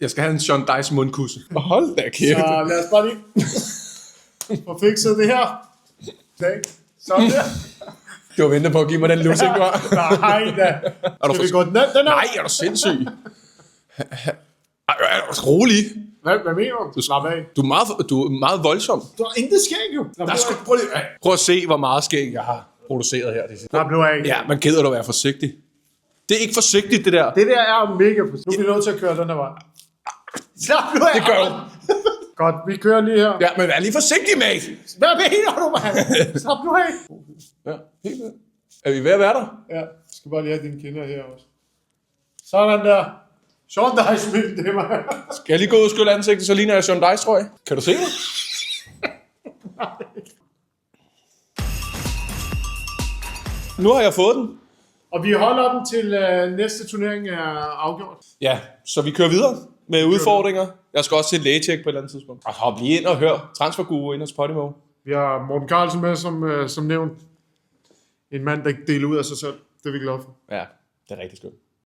Jeg skal have en Sean Dice mundkusse. Hold da kæft. Så lad os bare lige få fikset det her. Okay. Sådan der. Du har ventet på at give mig den lussing, du har. Nej da. Skal vi gå den ned? Nej, er du sindssyg? Rolig. Hvad mener du? Slap af. Du er meget voldsom. Du har intet skæg jo. Prøv at se, hvor meget skæg jeg har produceret her. Slap nu af. Ja, man gider du være forsigtig. Det er ikke forsigtigt, det der. Det der er mega forsigtigt. Nu er vi nødt til at køre den her vej. Slap nu af. Det gør du. Godt, vi kører lige her. Ja, men vær lige forsigtig, mate. Hvad mener du, mand? Slap nu af. Ja, helt med. Er vi ved at være der? Ja, jeg skal bare lige have dine kinder her også. Sådan der. Sean Dice, det er mig. Skal jeg lige gå ud og skylle ansigtet, så ligner jeg Sean Dice, tror jeg. Kan du se det? Nu har jeg fået den. Og vi holder den til næste turnering er afgjort. Ja, så vi kører videre med udfordringer. Jeg skal også til et lægetjek på et eller andet tidspunkt. Og hop lige ind og hør Transferguru ind hos Podimo. Vi har Morten Carlsen med, som nævnt. En mand, der ikke deler ud af sig selv. Det er vi glade for. Ja, det er rigtig skønt.